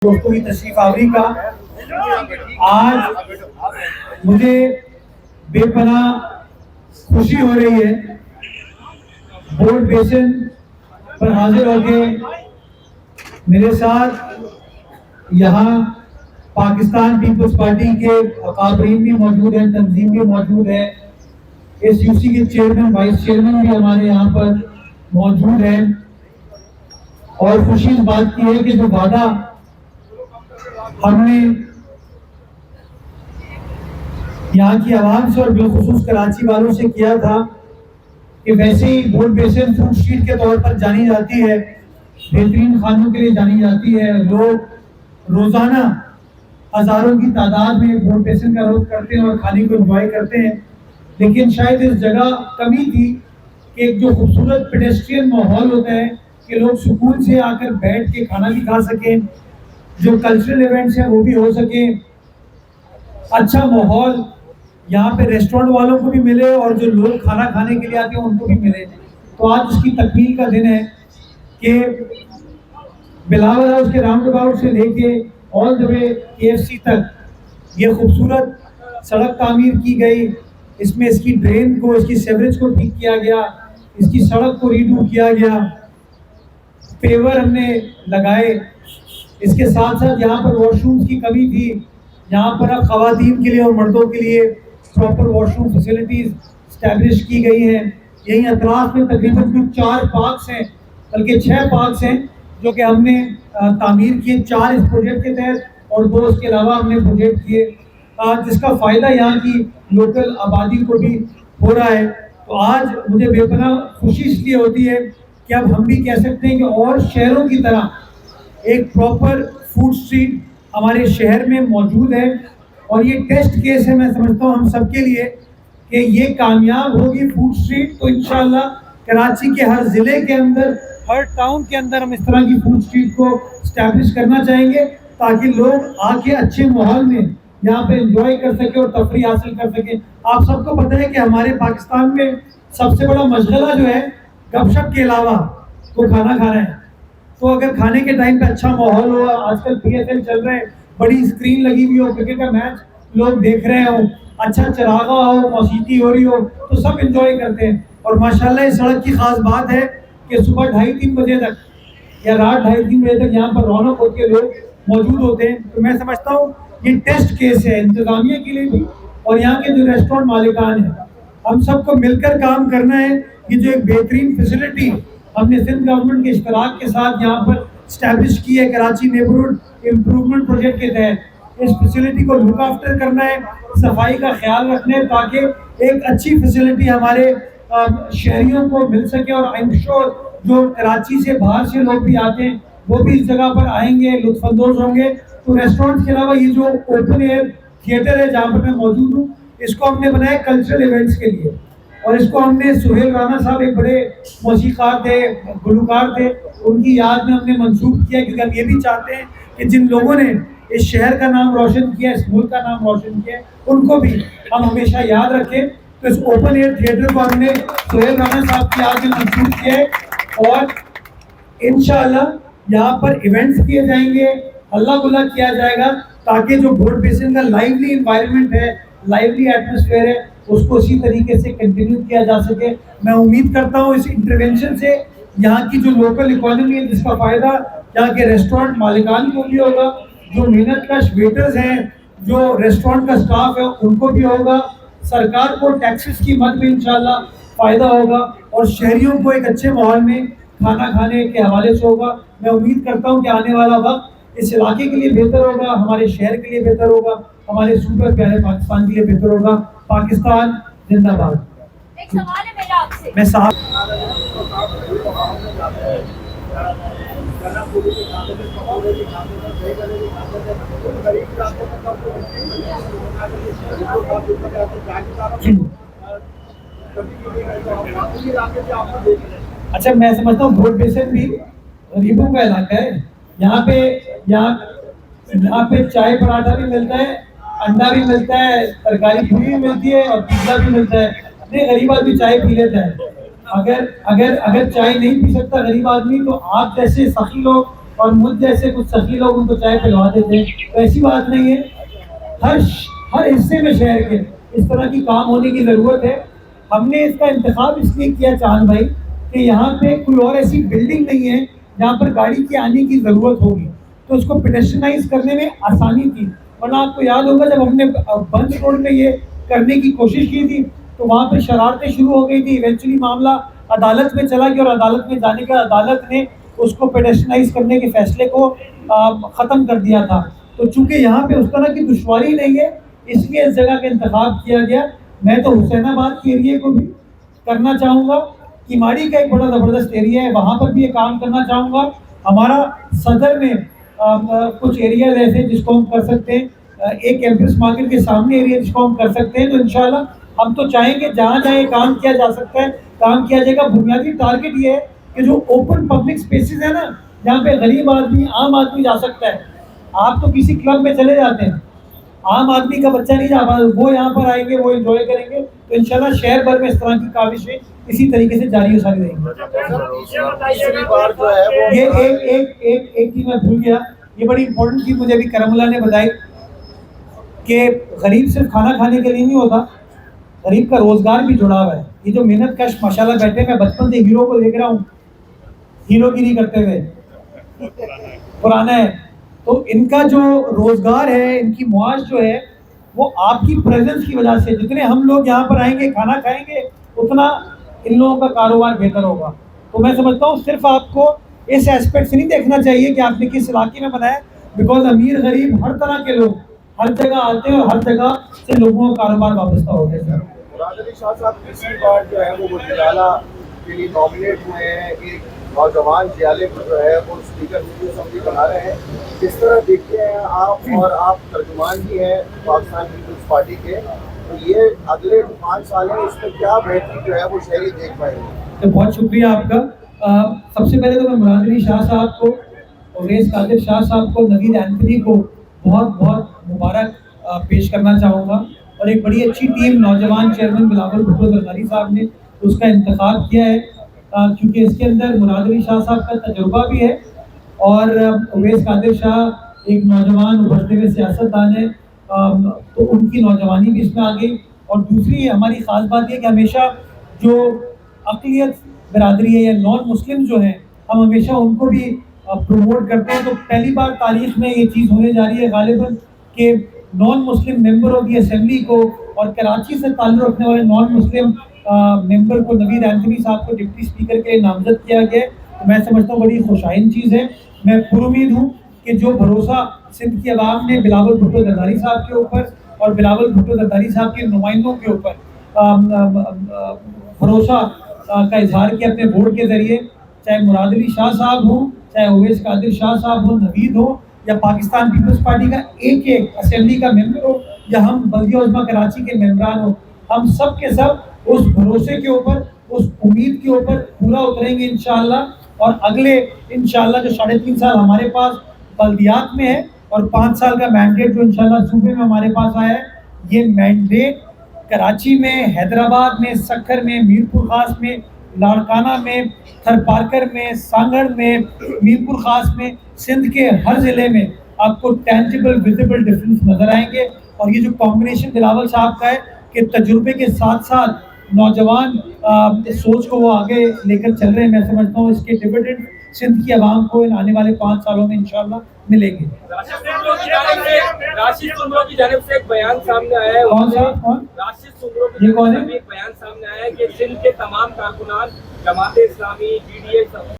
دوستوں کی تشریف آوری کا آج مجھے بے پناہ خوشی ہو رہی ہے بورڈ بیسن پر حاضر ہو کے میرے ساتھ یہاں پاکستان پیپلز پارٹی کے اکابرین بھی موجود ہیں، تنظیم بھی موجود ہے، ایس یو سی کے چیئرمین وائس چیئرمین بھی ہمارے یہاں پر موجود ہیں۔ اور خوشی اس بات کی ہے کہ جو وعدہ ہم نے یہاں کی عوام سے اور بالخصوص کراچی والوں سے کیا تھا کہ ویسے ہی بورڈ بیسن فوڈ اسٹریٹ کے طور پر جانی جاتی ہے، بہترین کھانوں کے لیے جانی جاتی ہے، لوگ روزانہ ہزاروں کی تعداد میں بورڈ بیسن کا رخ کرتے ہیں اور کھانے کو انجوائے کرتے ہیں، لیکن شاید اس جگہ کمی تھی کہ ایک جو خوبصورت پیڈسٹرین ماحول ہوتا ہے کہ لوگ سکون سے آ کر بیٹھ کے کھانا بھی کھا سکیں، جو کلچرل ایونٹس ہیں وہ بھی ہو سکیں، اچھا ماحول یہاں پہ ریسٹورنٹ والوں کو بھی ملے اور جو لوگ کھانا کھانے کے لیے آتے ہیں ان کو بھی ملے۔ تو آج اس کی تکمیل کا دن ہے کہ بلاول ہاؤس کے راؤنڈ اباؤٹ سے لے کے آل دا وے کے ایف سی تک یہ خوبصورت سڑک تعمیر کی گئی، اس میں اس کی ڈرین کو، اس کی سیوریج کو ٹھیک کیا گیا، اس کی سڑک کو ریڈو کیا گیا، پیور ہم نے لگائے۔ اس کے ساتھ ساتھ یہاں پر واش رومز کی کمی تھی، یہاں پر اب خواتین کے لیے اور مردوں کے لیے proper wash room facilities establish کی گئی ہیں۔ یہیں اطراف میں تقریباً 4 پارکس ہیں، بلکہ 6 پارکس ہیں جو کہ ہم نے تعمیر کیے، 4 اس پروجیکٹ کے تحت اور 2 اس کے علاوہ ہم نے پروجیکٹ کیے، جس کا فائدہ یہاں کی لوکل آبادی کو بھی ہو رہا ہے۔ تو آج مجھے بے پناہ خوشی اس لیے ہوتی ہے کہ اب ہم بھی کہہ سکتے ہیں کہ اور شہروں کی طرح ایک پراپر فوڈ اسٹریٹ ہمارے شہر میں موجود ہے، اور یہ ٹیسٹ کیس ہے، میں سمجھتا ہوں ہم سب کے لیے کہ یہ کامیاب ہوگی فوڈ اسٹریٹ تو انشاءاللہ کراچی کے ہر ضلع کے اندر، ہر ٹاؤن کے اندر ہم اس طرح کی فوڈ اسٹریٹ کو اسٹیبلش کرنا چاہیں گے تاکہ لوگ آ کے اچھے ماحول میں یہاں پہ انجوائے کر سکیں اور تفریح حاصل کر سکیں۔ آپ سب کو پتہ ہے کہ ہمارے پاکستان میں سب سے بڑا مشغلہ جو ہے گپ شپ کے علاوہ وہ کھانا کھانا ہے۔ تو اگر کھانے کے ٹائم پہ اچھا ماحول ہو، آج کل پی ایس ایل چل رہے ہیں، بڑی اسکرین لگی ہوئی ہو، کرکٹ کا میچ لوگ دیکھ رہے ہوں، اچھا چراغا ہو، موسیقی ہو رہی ہو، تو سب انجوائے کرتے ہیں۔ اور ماشاءاللہ اس سڑک کی خاص بات ہے کہ صبح 2:30-3 بجے تک یا رات 2:30-3 بجے تک یہاں پر رونق ہوتی ہے، لوگ موجود ہوتے ہیں۔ تو میں سمجھتا ہوں یہ ٹیسٹ کیس ہے انتظامیہ کے لیے بھی اور یہاں کے جو ریسٹورنٹ مالکان ہیں، ہم سب کو مل کر کام کرنا ہے۔ یہ جو ایک بہترین فیسلٹی ہم نے سندھ گورنمنٹ کے اشتراک کے ساتھ یہاں پر اسٹیبلش کی ہے کراچی نیبرہڈ امپرومنٹ پروجیکٹ کے تحت، اس فیسلٹی کو لک آفٹر کرنا ہے، صفائی کا خیال رکھنا ہے تاکہ ایک اچھی فیسلٹی ہمارے شہریوں کو مل سکے، اور آئی ایم شیور جو کراچی سے باہر سے لوگ بھی آتے ہیں وہ بھی اس جگہ پر آئیں گے، لطف اندوز ہوں گے۔ تو ریسٹورنٹ کے علاوہ یہ جو اوپن ایئر تھیٹر ہے جہاں پر میں موجود ہوں، اس کو ہم نے بنایا کلچرل ایونٹس کے لیے، اور اس کو ہم نے سہیل رانا صاحب ایک بڑے موسیقار تھے، گلوکار تھے، ان کی یاد میں ہم نے منسوخ کیا، کیونکہ ہم یہ بھی چاہتے ہیں کہ جن لوگوں نے اس شہر کا نام روشن کیا، اس ملک کا نام روشن کیا، ان کو بھی ہم ہمیشہ یاد رکھیں۔ تو اس اوپن ایئر تھیٹر کو ہم نے سہیل رانا صاحب کی یاد میں منسوخ کیا ہے، اور انشاءاللہ یہاں پر ایونٹس کیے جائیں گے، اللہ گلا کیا جائے گا تاکہ جو بورڈ بیسن کا لائیولی انوائرمنٹ ہے، لائیولی ایٹماسفیئر ہے، اس کو اسی طریقے سے کنٹینیو کیا جا سکے۔ میں امید کرتا ہوں اس انٹرونشن سے یہاں کی جو لوکل اکانومی ہے جس کا فائدہ یہاں کے ریسٹورنٹ مالکان کو بھی ہوگا، جو محنت کش ویٹرز ہیں، جو ریسٹورنٹ کا سٹاف ہے ان کو بھی ہوگا، سرکار کو ٹیکسز کی مد میں انشاءاللہ فائدہ ہوگا، اور شہریوں کو ایک اچھے ماحول میں کھانا کھانے کے حوالے سے ہوگا۔ میں امید کرتا ہوں کہ آنے والا وقت اس علاقے کے لیے بہتر ہوگا، ہمارے شہر کے لیے بہتر ہوگا، ہمارے صوبہ پیارے پاکستان کے لیے بہتر ہوگا۔ پاکستان زندہ باد۔ ایک سوال ہے میرا آپ سے۔ میں صاحب اچھا، میں سمجھتا ہوں بورڈ بیسن بھی غریبوں کا علاقہ ہے، یہاں پہ چائے پراٹھا بھی ملتا ہے، انڈا بھی ملتا ہے، ترکاری پوری بھی ملتی ہے اور پیزا بھی ملتا ہے۔ نہیں، غریب آدمی چائے پی لیتا ہے، اگر چائے نہیں پی سکتا غریب آدمی تو آپ جیسے سخی لوگ اور مجھ جیسے کچھ سخی لوگ ان کو چائے پلوا دیتے ہیں. ایسی بات نہیں ہے, ہر حصے میں شہر کے اس طرح کی کام ہونے کی ضرورت ہے. ہم نے اس کا انتخاب اس لیے کیا چاند بھائی کہ یہاں پہ کوئی اور ایسی بلڈنگ نہیں ہے جہاں پر گاڑی کے آنے کی ضرورت ہوگی, تو اس کو پیڈسٹرنائز کرنے میں آسانی تھی. ورنہ آپ کو یاد ہوگا جب ہم نے بنچ روڈ میں یہ کرنے کی کوشش کی تھی تو وہاں پہ شرارتیں شروع ہو گئی تھی. ایونچولی معاملہ عدالت میں چلا گیا اور عدالت میں جانے کا عدالت نے اس کو پیڈسٹرنائز کرنے کے فیصلے کو ختم کر دیا تھا. تو چونکہ یہاں پہ اس طرح کی دشواری نہیں ہے اس لیے اس جگہ کا انتخاب کیا گیا. میں تو حسین آباد کے ایریے کو بھی کرنا چاہوں گا, کیماڑی کا ایک بڑا زبردست ایریا ہے وہاں پر بھی یہ کام کرنا چاہوں گا. ہمارا صدر میں کچھ ایریاز ایسے جس کو ہم کر سکتے ہیں, ایک ایمپریس مارکیٹ کے سامنے ایریا جس کو ہم کر سکتے ہیں. تو انشاءاللہ ہم تو چاہیں گے جہاں جہاں یہ کام کیا جا سکتا ہے کام کیا جائے گا. بنیادی ٹارگٹ یہ ہے کہ جو اوپن پبلک اسپیسیز ہیں نا جہاں پہ غریب آدمی عام آدمی جا سکتا ہے. آپ تو کسی کلب میں چلے جاتے ہیں, عام آدمی کا بچہ نہیں جا پاتا, وہ یہاں پر آئیں گے وہ انجوائے کریں گے. تو انشاءاللہ شہر بھر میں اس طرح کی کاوشیں اسی طریقے سے جاری و ساری رہیں گی. یہ ایک چیز میں بھول گیا, یہ بڑی امپورٹنٹ چیز مجھے ابھی کرم اللہ نے بتائی کہ غریب صرف کھانا کھانے کے لیے نہیں ہوتا, غریب کا روزگار بھی جڑا ہوا ہے. یہ جو محنت کش ماشاءاللہ بیٹھے, میں بچپن سے ہیرو کو دیکھ رہا ہوں ہیرو گیری کرتے ہوئے, پرانا ہے. تو ان کا جو روزگار ہے, ان کی معاش جو ہے وہ آپ کی پریزنس کی وجہ سے, جتنے ہم لوگ یہاں پر آئیں گے کھانا کھائیں گے اتنا ان لوگوں کا کاروبار بہتر ہوگا. تو میں سمجھتا ہوں صرف آپ کو اس ایسپیکٹ سے نہیں دیکھنا چاہیے کہ آپ نے کس علاقے میں بنایا, بیکاز امیر غریب ہر طرح کے لوگ ہر جگہ آتے ہیں اور ہر جگہ سے لوگوں کا کاروبار وابستہ ہو گیا. مراد علی شاہ صاحب پچھلی بار جو ہے وہ وزیراعلیٰ کے لیے نامنیٹ ہوئے ہیں, ایک نوجوان جیالے کو جو ہے وہ اسپیکر اسمبلی بنا رہے ہیں. کس طرح دیکھتے ہیں آپ, اور آپ ترجمان بھی ہیں پاکستان پیپلز پارٹی کے, تو یہ اگلے 5 سال میں اس میں کیا بہتری جو ہے وہ شہری دیکھ پائیں گے؟ بہت شکریہ آپ کا. سب سے پہلے تو میں مراد علی شاہ صاحب کو, اویس قادر شاہ صاحب کو, نوید اینتھنی کو بہت بہت مبارک پیش کرنا چاہوں گا. اور ایک بڑی اچھی ٹیم نوجوان چیئرمین بلاول بھٹو زرداری صاحب نے اس کا انتخاب کیا ہے, کیونکہ اس کے اندر مراد علی شاہ صاحب کا تجربہ بھی ہے اور اویس قادر شاہ ایک نوجوان ابھرتے ہوئے سیاستدان ہے, تو ان کی نوجوانی بھی اس میں آ گئی. اور دوسری ہماری خاص بات یہ کہ ہمیشہ جو اقلیت برادری ہے یا نان مسلم جو ہیں ہم ہمیشہ ان کو بھی پروموٹ کرتے ہیں. تو پہلی بار تاریخ میں یہ چیز ہونے جا رہی ہے غالباً کہ نان مسلم ممبر آف دی اسمبلی کو اور کراچی سے تعلق رکھنے والے نان مسلم ممبر کو نوید اینتھنی صاحب کو ڈپٹی اسپیکر کے لیے نامزد کیا گیا ہے. تو میں سمجھتا ہوں بڑی خوشائن چیز ہے. میں پر امید ہوں کہ جو بھروسہ سندھ کی عوام نے بلاول بھٹو زرداری صاحب کے اوپر اور بلاول بھٹو زرداری صاحب کے نمائندوں کے اوپر بھروسہ کا اظہار کیا اپنے ووٹ کے ذریعے, چاہے مراد علی شاہ صاحب ہوں, چاہے اویس قادر شاہ صاحب ہوں, نوید ہو, یا پاکستان پیپلز پارٹی کا ایک اسمبلی کا ممبر ہو, یا ہم بلدیہ عظمیٰ کراچی کے ممبران ہوں, ہم سب کے سب اس بھروسے کے اوپر, اس امید کے اوپر پورا اتریں گے انشاءاللہ. اور اگلے انشاءاللہ جو 3.5 سال ہمارے پاس بلدیات میں ہے اور 5 سال کا مینڈیٹ جو انشاءاللہ صوبے میں ہمارے پاس آیا ہے, یہ مینڈیٹ کراچی میں, حیدرآباد میں, سکھر میں, میرپور خاص میں, لاڑکانہ میں, تھر پارکر میں, سانگڑ میں, میرپور خاص میں, سندھ کے ہر ضلع میں آپ کو ٹینجیبل ویزیبل ڈفرینس نظر آئیں گے. اور یہ جو کمبینیشن بلاول صاحب کا ہے کہ تجربے کے ساتھ ساتھ نوجوان سوچ کو وہ آگے لے کر چل رہے ہیں, میں سمجھتا ہوں اس کے ڈویڈنڈ سندھ کی عوام کو ان آنے والے 5 سالوں میں انشاءاللہ ملیں گے. راشد سمرو کی جانب سے ایک بیان سامنے آیا ہے. کون سا؟ کون؟ راشد سمرو کی جانب سے ایک بیان سامنے آیا ہے کہ سندھ کے تمام کارکنان جماعت اسلامی, PDS